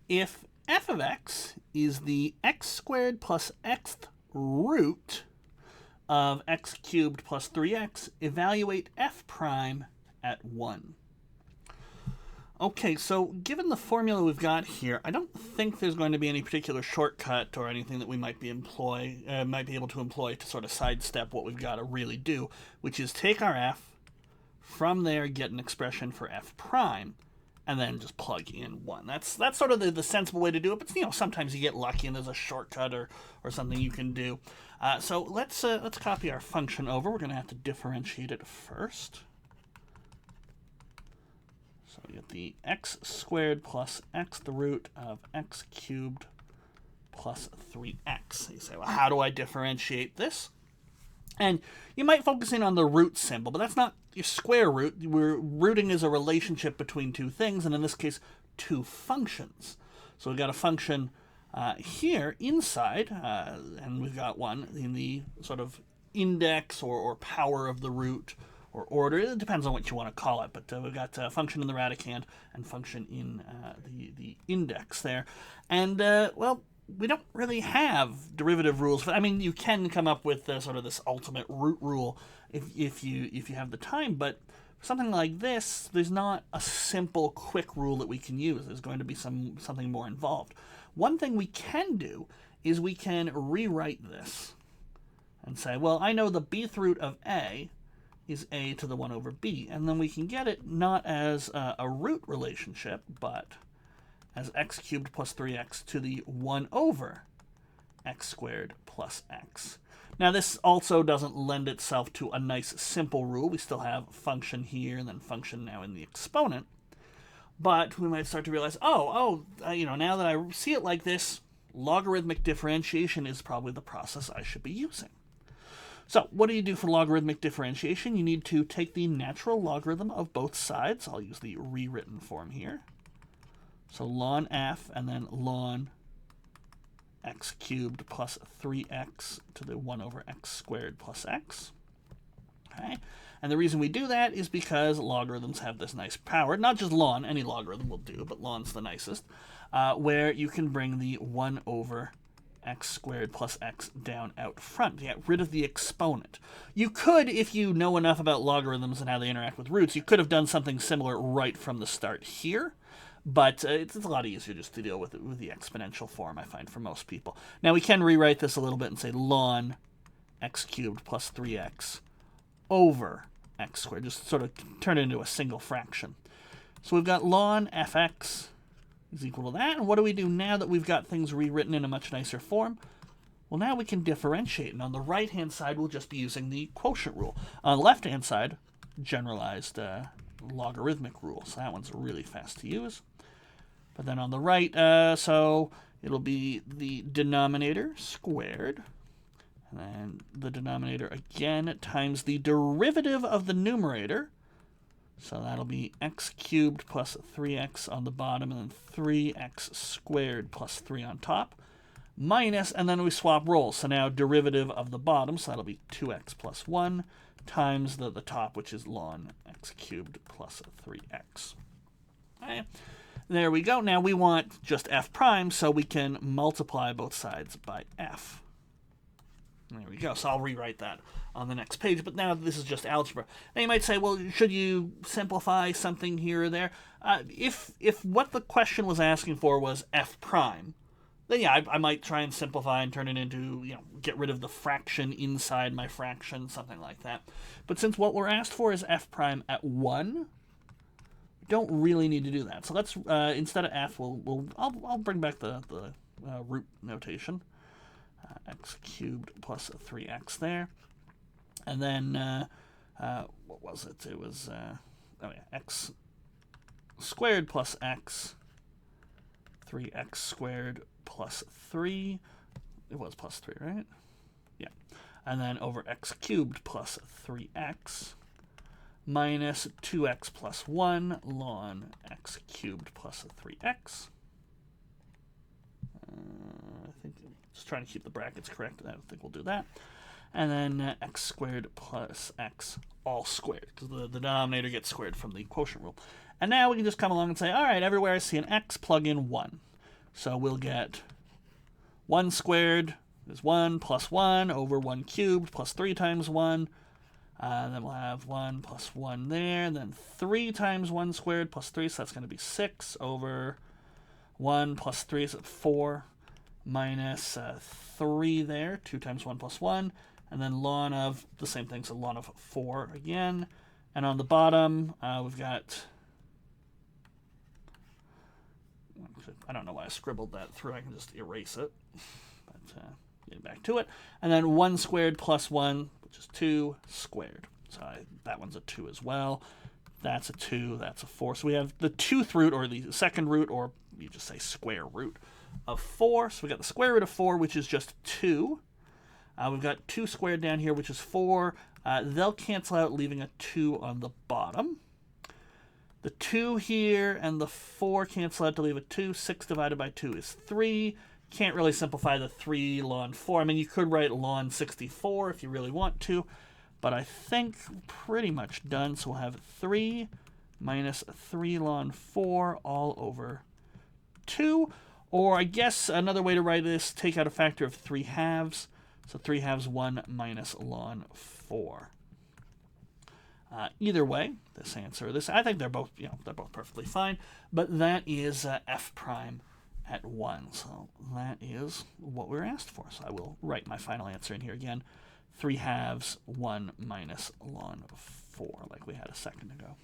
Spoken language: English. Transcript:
if f of x is the x squared plus xth root of x cubed plus 3x, evaluate f prime at 1. Okay, so given the formula we've got here, I don't think there's going to be any particular shortcut or anything that we might be able to employ to sort of sidestep what we've got to really do, which is take our f, from there get an expression for f prime, and then just plug in 1. That's sort of the sensible way to do it, but sometimes you get lucky and there's a shortcut or something you can do. So let's copy our function over. We're going to have to differentiate it first. So we get the x squared plus x the root of x cubed plus 3x. You say, well, how do I differentiate this? And you might focus in on the root symbol, but that's not your square root. Rooting is a relationship between two things, and in this case, two functions. So we've got a function here inside, and we've got one in the sort of index or power of the root or order. It depends on what you want to call it, but we've got a function in the radicand and function in the index there. And, well, we don't really have derivative rules. I mean, you can come up with sort of this ultimate root rule if you have the time, but for something like this, there's not a simple, quick rule that we can use. There's going to be something more involved. One thing we can do is we can rewrite this and say, well, I know the bth root of a is a to the 1 over b, and then we can get it not as a root relationship, but as x cubed plus 3x to the 1 over x squared plus x. Now, this also doesn't lend itself to a nice simple rule. We still have function here and then function now in the exponent. But we might start to realize, now that I see it like this, logarithmic differentiation is probably the process I should be using. So what do you do for logarithmic differentiation? You need to take the natural logarithm of both sides. I'll use the rewritten form here. So ln f and then ln x cubed plus 3x to the 1 over x squared plus x. Okay. And the reason we do that is because logarithms have this nice power, not just ln, any logarithm will do, but ln's the nicest, where you can bring the 1 over x squared plus x down out front to get rid of the exponent. You could, if you know enough about logarithms and how they interact with roots, you could have done something similar right from the start here. But it's a lot easier just to deal with it with the exponential form, I find, for most people. Now, we can rewrite this a little bit and say ln x cubed plus 3x over x squared. Just sort of turn it into a single fraction. So we've got ln fx is equal to that. And what do we do now that we've got things rewritten in a much nicer form? Well, now we can differentiate. And on the right-hand side, we'll just be using the quotient rule. On the left-hand side, generalized logarithmic rule. So that one's really fast to use. But then on the right, so it'll be the denominator squared, and then the denominator again times the derivative of the numerator. So that'll be x cubed plus 3x on the bottom, and then 3x squared plus 3 on top, minus, and then we swap roles. So now derivative of the bottom, so that'll be 2x plus 1, times the top, which is ln x cubed plus 3x. Okay. There we go. Now we want just f prime, so we can multiply both sides by f. There we go. So I'll rewrite that on the next page, but now this is just algebra. Now you might say, well, should you simplify something here or there? If what the question was asking for was f prime, then yeah, I might try and simplify and turn it into, get rid of the fraction inside my fraction, something like that. But since what we're asked for is f prime at 1, don't really need to do that. So let's instead of f, I'll bring back the root notation, x cubed plus 3x there, and then what was it? It was x squared plus x, 3x squared plus 3. It was plus 3, right? Yeah, and then over x cubed plus 3x. Minus 2x plus 1 ln x cubed plus 3x. I think just trying to keep the brackets correct. I don't think we'll do that. And then x squared plus x all squared, because the denominator gets squared from the quotient rule. And now we can just come along and say, all right, everywhere I see an x, plug in 1. So we'll get 1 squared is 1 plus 1 over 1 cubed plus 3 times 1. Then we'll have 1 plus 1 there. And then 3 times 1 squared plus 3, so that's going to be 6 over 1 plus 3 is 4 minus 3 there. 2 times 1 plus 1. And then ln of the same thing, so ln of 4 again. And on the bottom, we've got... I don't know why I scribbled that through. I can just erase it. But getting back to it. And then 1 squared plus 1, which is 2 squared. So that one's a 2 as well. That's a 2. That's a 4. So we have the 2th root, or the second root, or you just say square root of 4. So we got the square root of 4, which is just 2. We've got 2 squared down here, which is 4. They'll cancel out, leaving a 2 on the bottom. The 2 here and the 4 cancel out to leave a 2. 6 divided by 2 is 3. Can't really simplify the 3 ln 4. I mean, you could write ln 64 if you really want to, but I think pretty much done. So we'll have 3 minus 3 ln 4 all over 2. Or I guess another way to write this, take out a factor of 3 halves. So 3 halves 1 minus ln 4. Either way, this answer, I think they're both, they're both perfectly fine. But that is f prime at 1. So that is what we were asked for. So I will write my final answer in here again. 3 halves 1 minus ln 4, like we had a second ago.